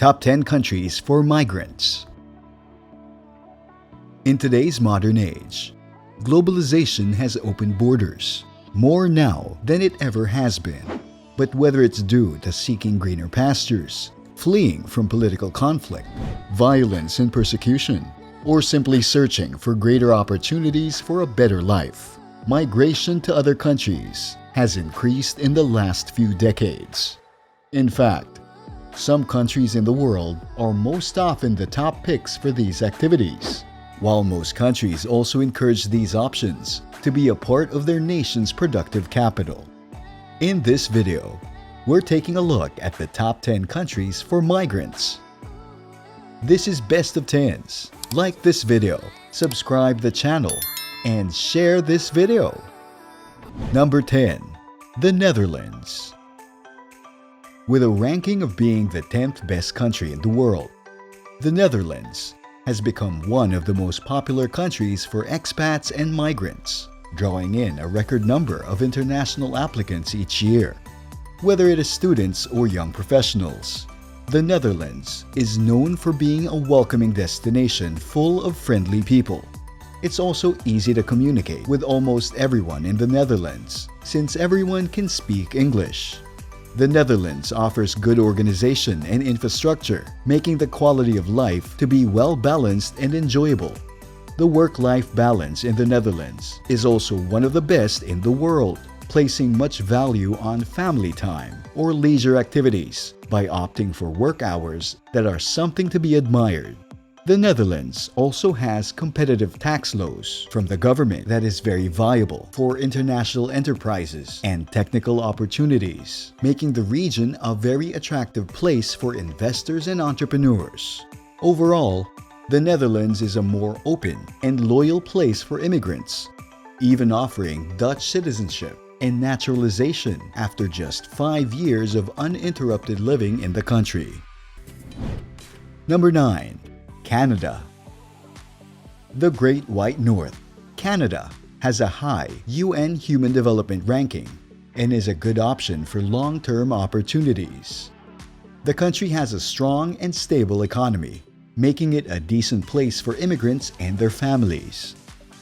Top 10 Countries for Migrants. In today's modern age, globalization has opened borders, more now than it ever has been. But whether it's due to seeking greener pastures, fleeing from political conflict, violence and persecution, or simply searching for greater opportunities for a better life, migration to other countries has increased in the last few decades. In fact, some countries in the world are most often the top picks for these activities, while most countries also encourage these options to be a part of their nation's productive capital. In this video, we're taking a look at the top 10 countries for migrants. This is Best of 10s. Like this video, subscribe the channel, and share this video. Number 10. The Netherlands. With a ranking of being the 10th best country in the world, the Netherlands has become one of the most popular countries for expats and migrants, drawing in a record number of international applicants each year. Whether it is students or young professionals, the Netherlands is known for being a welcoming destination full of friendly people. It's also easy to communicate with almost everyone in the Netherlands, since everyone can speak English. The Netherlands offers good organization and infrastructure, making the quality of life to be well-balanced and enjoyable. The work-life balance in the Netherlands is also one of the best in the world, placing much value on family time or leisure activities by opting for work hours that are something to be admired. The Netherlands also has competitive tax laws from the government that is very viable for international enterprises and technical opportunities, making the region a very attractive place for investors and entrepreneurs. Overall, the Netherlands is a more open and loyal place for immigrants, even offering Dutch citizenship and naturalization after just 5 years of uninterrupted living in the country. Number 9. Canada. The Great White North, Canada, has a high UN Human Development ranking and is a good option for long-term opportunities. The country has a strong and stable economy, making it a decent place for immigrants and their families.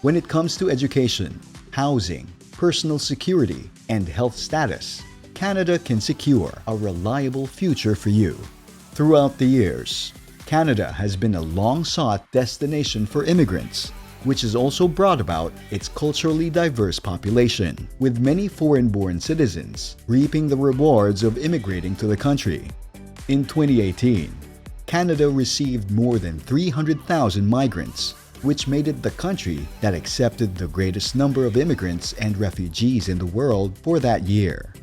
When it comes to education, housing, personal security, and health status, Canada can secure a reliable future for you. Throughout the years, Canada has been a long-sought destination for immigrants, which has also brought about its culturally diverse population, with many foreign-born citizens reaping the rewards of immigrating to the country. In 2018, Canada received more than 300,000 migrants, which made it the country that accepted the greatest number of immigrants and refugees in the world for that year.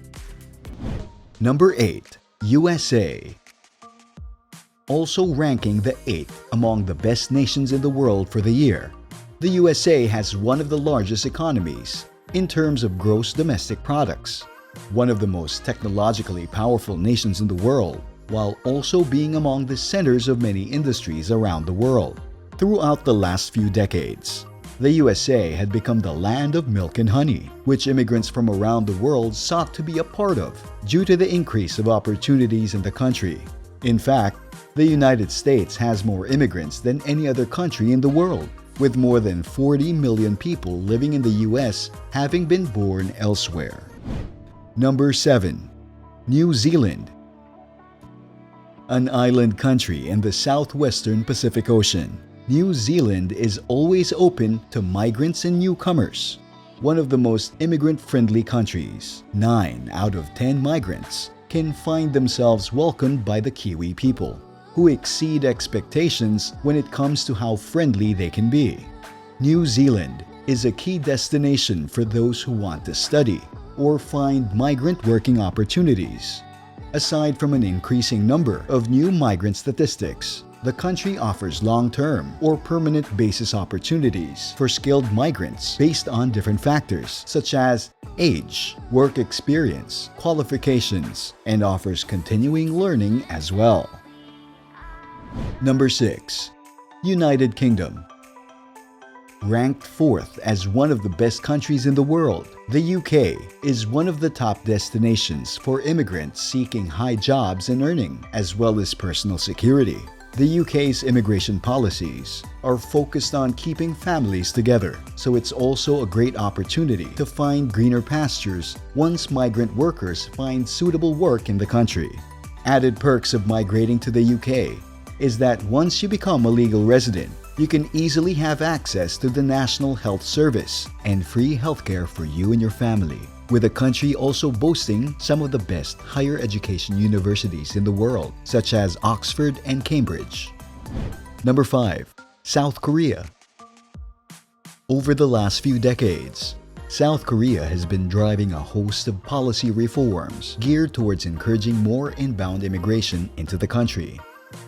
Number 8. USA. Also ranking the 8th among the best nations in the world for the year, the USA has one of the largest economies in terms of gross domestic products, one of the most technologically powerful nations in the world, while also being among the centers of many industries around the world. Throughout the last few decades, the USA had become the land of milk and honey, which immigrants from around the world sought to be a part of due to the increase of opportunities in the country. In fact, the United States has more immigrants than any other country in the world, with more than 40 million people living in the US having been born elsewhere. Number 7. New Zealand. An island country in the southwestern Pacific Ocean, New Zealand is always open to migrants and newcomers. One of the most immigrant-friendly countries, 9 out of 10 migrants can find themselves welcomed by the Kiwi people, who exceed expectations when it comes to how friendly they can be. New Zealand is a key destination for those who want to study or find migrant working opportunities. Aside from an increasing number of new migrant statistics, the country offers long-term or permanent basis opportunities for skilled migrants based on different factors such as age, work experience, qualifications, and offers continuing learning as well. Number 6. United Kingdom. Ranked fourth as one of the best countries in the world, the UK is one of the top destinations for immigrants seeking high jobs and earning, as well as personal security. The UK's immigration policies are focused on keeping families together, so it's also a great opportunity to find greener pastures once migrant workers find suitable work in the country. Added perks of migrating to the UK is that once you become a legal resident, you can easily have access to the National Health Service and free healthcare for you and your family, with the country also boasting some of the best higher education universities in the world, such as Oxford and Cambridge. Number 5. South Korea. Over the last few decades, South Korea has been driving a host of policy reforms geared towards encouraging more inbound immigration into the country.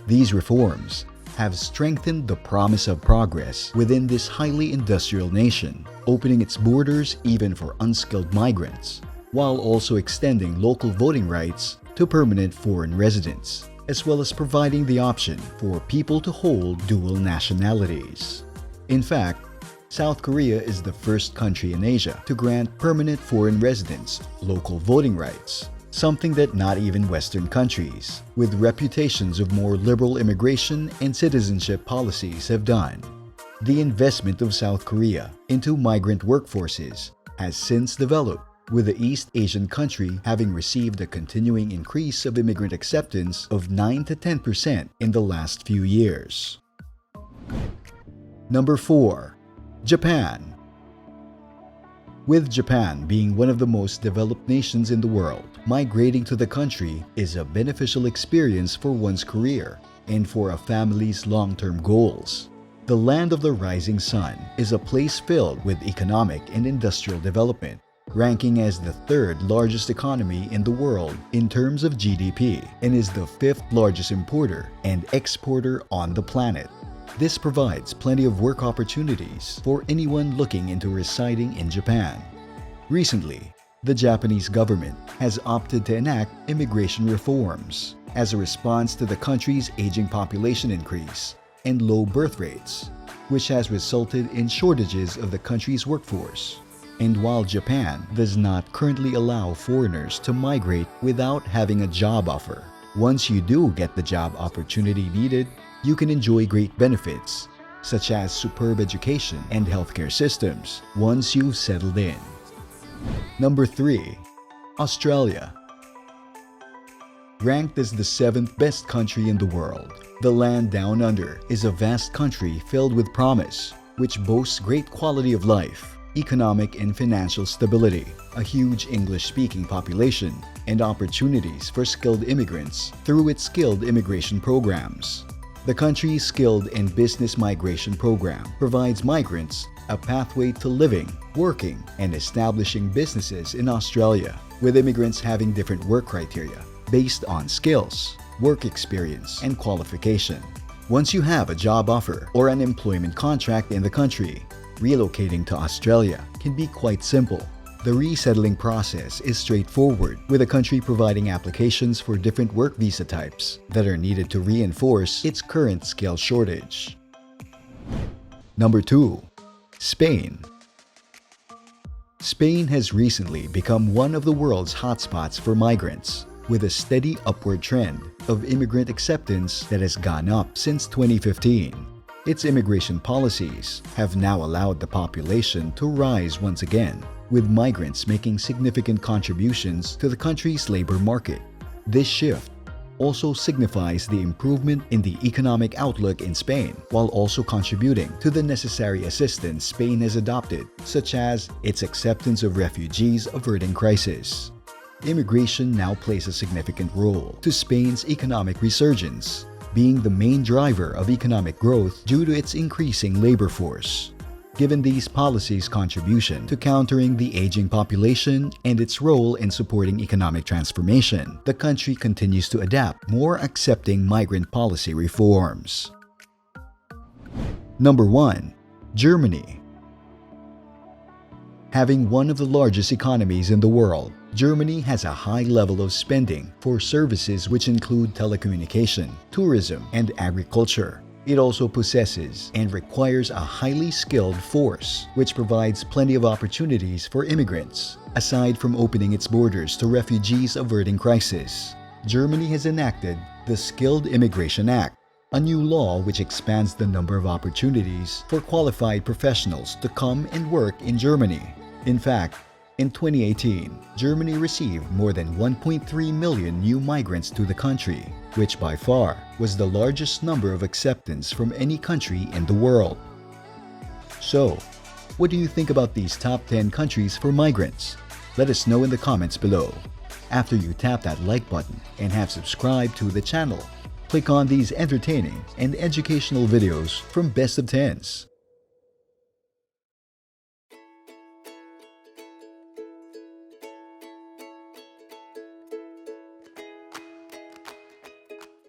These reforms have strengthened the promise of progress within this highly industrial nation, opening its borders even for unskilled migrants, while also extending local voting rights to permanent foreign residents, as well as providing the option for people to hold dual nationalities. In fact, South Korea is the first country in Asia to grant permanent foreign residents local voting rights, something that not even Western countries, with reputations of more liberal immigration and citizenship policies, have done. The investment of South Korea into migrant workforces has since developed, with the East Asian country having received a continuing increase of immigrant acceptance of 9 to 10% in the last few years. Number 4. Japan. With Japan being one of the most developed nations in the world, migrating to the country is a beneficial experience for one's career and for a family's long-term goals. The land of the rising sun is a place filled with economic and industrial development, ranking as the third largest economy in the world in terms of GDP, and is the fifth largest importer and exporter on the planet. This provides plenty of work opportunities for anyone looking into residing in Japan. Recently, the Japanese government has opted to enact immigration reforms as a response to the country's aging population increase and low birth rates, which has resulted in shortages of the country's workforce. And while Japan does not currently allow foreigners to migrate without having a job offer, once you do get the job opportunity needed, you can enjoy great benefits, such as superb education and healthcare systems, once you've settled in. Number 3. Australia. Ranked as the 7th best country in the world, the land down under is a vast country filled with promise, which boasts great quality of life, economic and financial stability, a huge English-speaking population, and opportunities for skilled immigrants through its skilled immigration programs. The country's skilled and business migration program provides migrants a pathway to living, working, and establishing businesses in Australia, with immigrants having different work criteria based on skills, work experience, and qualification. Once you have a job offer or an employment contract in the country, relocating to Australia can be quite simple. The resettling process is straightforward, with the country providing applications for different work visa types that are needed to reinforce its current skill shortage. Number 2. Spain. Spain has recently become one of the world's hotspots for migrants, with a steady upward trend of immigrant acceptance that has gone up since 2015. Its immigration policies have now allowed the population to rise once again, with migrants making significant contributions to the country's labor market. This shift also signifies the improvement in the economic outlook in Spain, while also contributing to the necessary assistance Spain has adopted, such as its acceptance of refugees averting crisis. Immigration now plays a significant role to Spain's economic resurgence, being the main driver of economic growth due to its increasing labor force. Given these policies' contribution to countering the aging population and its role in supporting economic transformation, the country continues to adapt more accepting migrant policy reforms. Number 1. Germany. Having one of the largest economies in the world, Germany has a high level of spending for services which include telecommunication, tourism, and agriculture. It also possesses and requires a highly skilled force, which provides plenty of opportunities for immigrants. Aside from opening its borders to refugees averting crisis, Germany has enacted the Skilled Immigration Act, a new law which expands the number of opportunities for qualified professionals to come and work in Germany. In fact, in 2018, Germany received more than 1.3 million new migrants to the country, which by far was the largest number of acceptance from any country in the world. So, what do you think about these top 10 countries for migrants? Let us know in the comments below. After you tap that like button and have subscribed to the channel, click on these entertaining and educational videos from Best of Tens.